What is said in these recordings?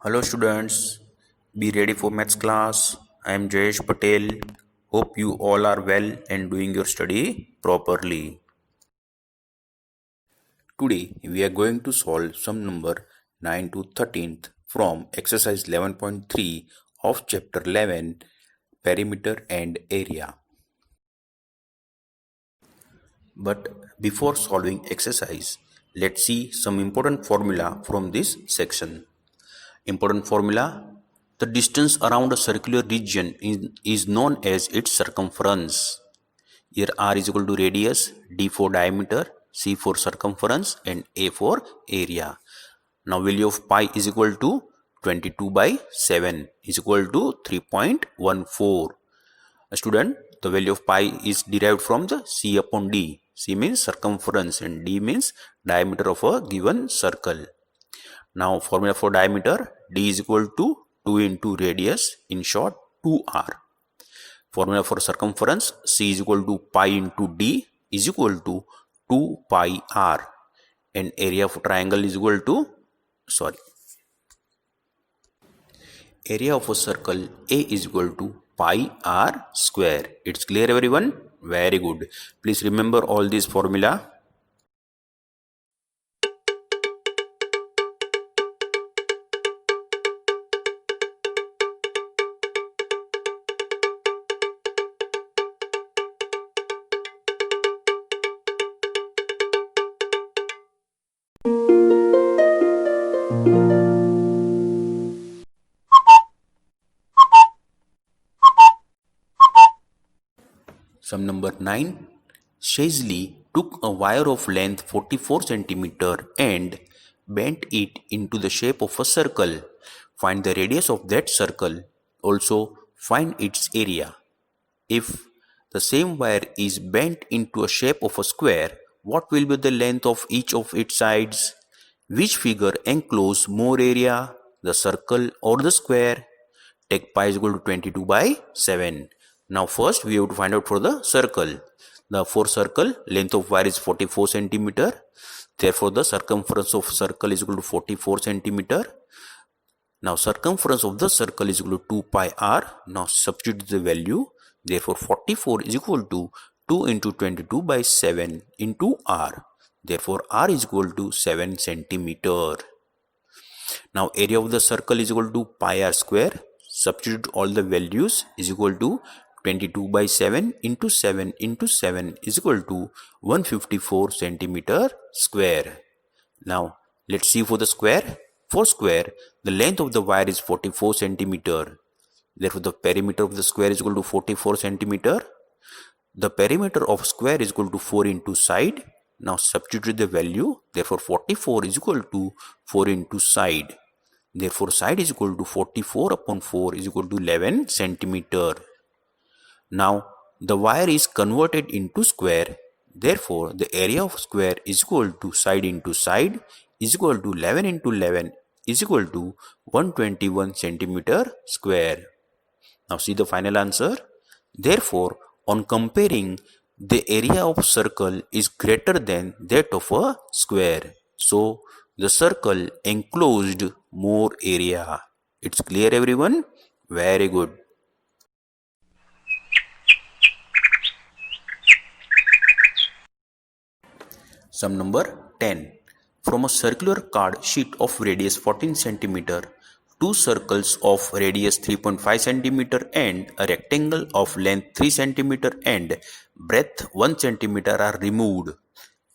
Hello students, be ready for maths class. I am Jayesh Patel. Hope you all are well and doing your study properly. Today we are going to solve sum number 9 to 13th from exercise 11.3 of chapter 11 perimeter and area. But before solving exercise, let's see some important formula from this section. Important formula: the distance around a circular region is known as its circumference. Here R is equal to radius, D for diameter, C for circumference and A for area. Now value of pi is equal to 22 by 7 is equal to 3.14. Student, the value of pi is derived from the C upon D. C means circumference and D means diameter of a given circle. Now formula for diameter: D is equal to 2 into radius, in short 2r. Formula for circumference: C is equal to pi into D is equal to 2 pi r. And area of triangle is equal to, area of a circle A is equal to pi r square. It's clear everyone? Very good. Please remember all these formula. Sum number 9. Shazli took a wire of length 44 cm and bent it into the shape of a circle. Find the radius of that circle. Also, find its area. If the same wire is bent into a shape of a square, what will be the length of each of its sides? Which figure encloses more area, the circle or the square? Take pi is equal to 22 by 7. Now first we have to find out for the circle. For circle, length of wire is 44 cm. Therefore the circumference of circle is equal to 44 cm. Now circumference of the circle is equal to 2 pi r. Now substitute the value. Therefore 44 is equal to 2 into 22 by 7 into r. Therefore r is equal to 7 cm. Now area of the circle is equal to pi r square. Substitute all the values is equal to 22 by 7 into 7 into 7 is equal to 154 centimeter square. Now let's see for the square. For square, the length of the wire is 44 centimeter. Therefore the perimeter of the square is equal to 44 centimeter. The perimeter of square is equal to 4 into side. Now substitute the value. Therefore 44 is equal to 4 into side. Therefore side is equal to 44 upon 4 is equal to 11 centimeter. Now the wire is converted into square. Therefore the area of square is equal to side into side is equal to 11 into 11 is equal to 121 centimeter square. Now see the final answer. Therefore on comparing, the area of circle is greater than that of a square. So the circle enclosed more area. It's clear everyone? Very good. Sum number 10. From a circular card sheet of radius 14 cm, two circles of radius 3.5 cm and a rectangle of length 3 cm and breadth 1 cm are removed,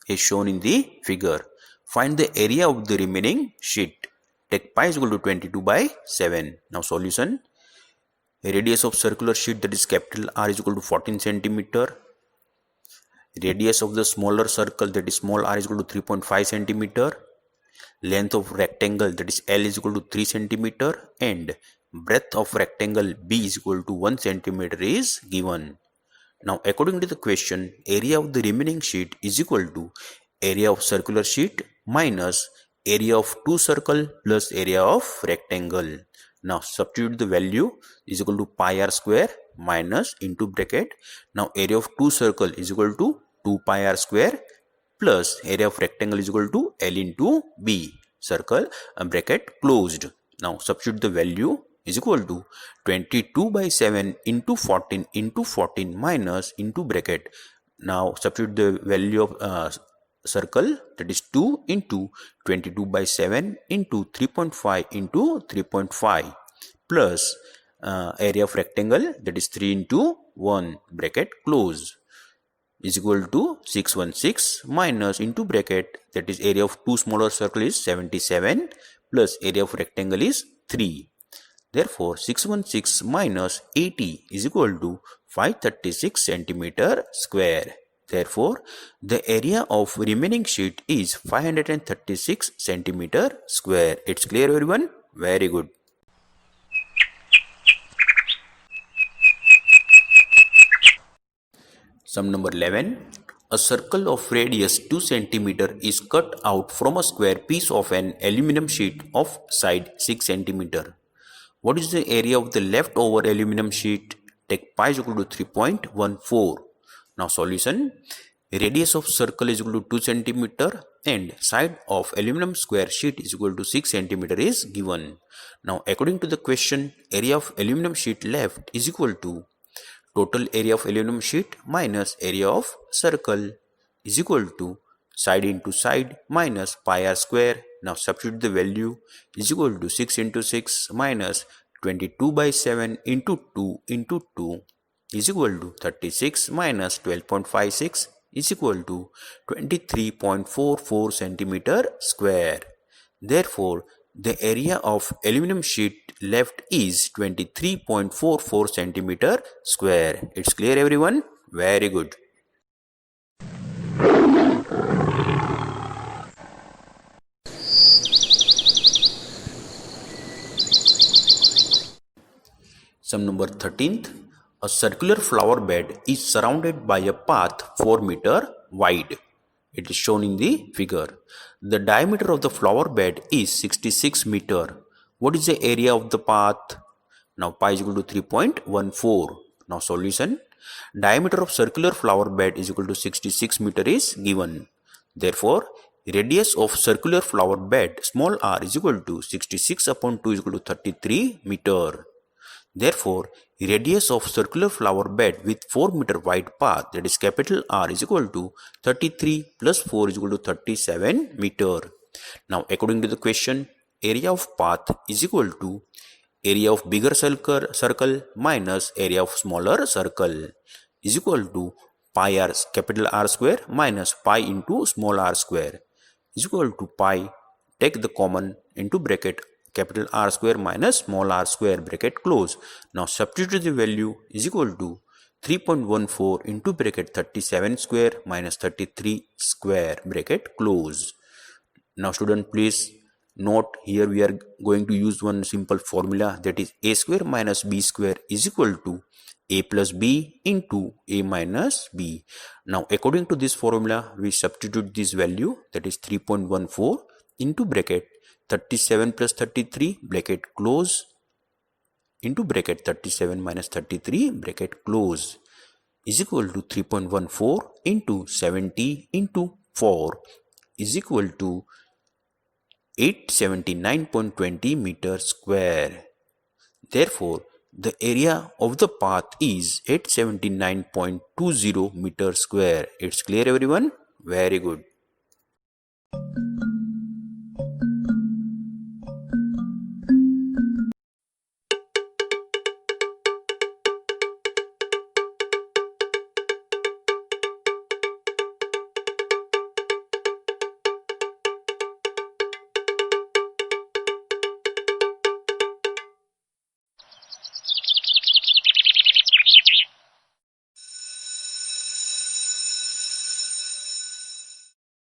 as shown in the figure. Find the area of the remaining sheet. Take pi is equal to 22 by 7. Now solution. Radius of circular sheet, that is capital R, is equal to 14 cm. Radius of the smaller circle, that is small r, is equal to 3.5 cm. Length of rectangle, that is L, is equal to 3 cm. And breadth of rectangle B is equal to 1 cm is given. Now according to the question, area of the remaining sheet is equal to area of circular sheet minus area of two circle plus area of rectangle. Now substitute the value is equal to pi r square minus into bracket. Now area of two circle is equal to 2 pi r square plus area of rectangle is equal to L into B. Circle bracket closed. Now substitute the value is equal to 22 by 7 into 14 minus into bracket. Now substitute the value of circle, that is 2 into 22 by 7 into 3.5 into 3.5 plus area of rectangle, that is 3 into 1 bracket close, is equal to 616 minus into bracket, that is area of two smaller circle is 77 plus area of rectangle is 3. Therefore 616 minus 80 is equal to 536 centimeter square. Therefore the area of remaining sheet is 536 centimeter square. It's clear everyone? Very good. Sum number 11. A circle of radius 2 cm is cut out from a square piece of an aluminum sheet of side 6 cm. What is the area of the leftover aluminum sheet? Take pi is equal to 3.14. Now solution. Radius of circle is equal to 2 cm and side of aluminum square sheet is equal to 6 cm is given. Now according to the question, area of aluminum sheet left is equal to total area of aluminum sheet minus area of circle is equal to side into side minus pi r square. Now substitute the value is equal to 6 into 6 minus 22 by 7 into 2 is equal to 36 minus 12.56 is equal to 23.44 centimeter square. Therefore, the area of aluminum sheet left is 23.44 centimeter square. It's clear everyone? Very good. Sum number 13th. A circular flower bed is surrounded by a path 4 meter wide. It is shown in the figure. The diameter of the flower bed is 66 meter. What is the area of the path? Now pi is equal to 3.14. Now solution. Diameter of circular flower bed is equal to 66 meter is given. Therefore, radius of circular flower bed small r is equal to 66 upon 2 is equal to 33 meter. Therefore, radius of circular flower bed with 4 meter wide path, that is capital R, is equal to 33 plus 4 is equal to 37 meter. Now according to the question, area of path is equal to area of bigger circle minus area of smaller circle is equal to pi r capital R square minus pi into small r square is equal to pi, take the common into bracket, capital R square minus small r square bracket close. Now substitute the value is equal to 3.14 into bracket 37 square minus 33 square bracket close. Now student, please note here we are going to use one simple formula, that is a square minus b square is equal to a plus b into a minus b. Now according to this formula we substitute this value, that is 3.14 into bracket 37 plus 33 bracket close into bracket 37 minus 33 bracket close is equal to 3.14 into 70 into 4 is equal to 879.20 meter square. Therefore, the area of the path is 879.20 meter square. It's clear everyone? Very good.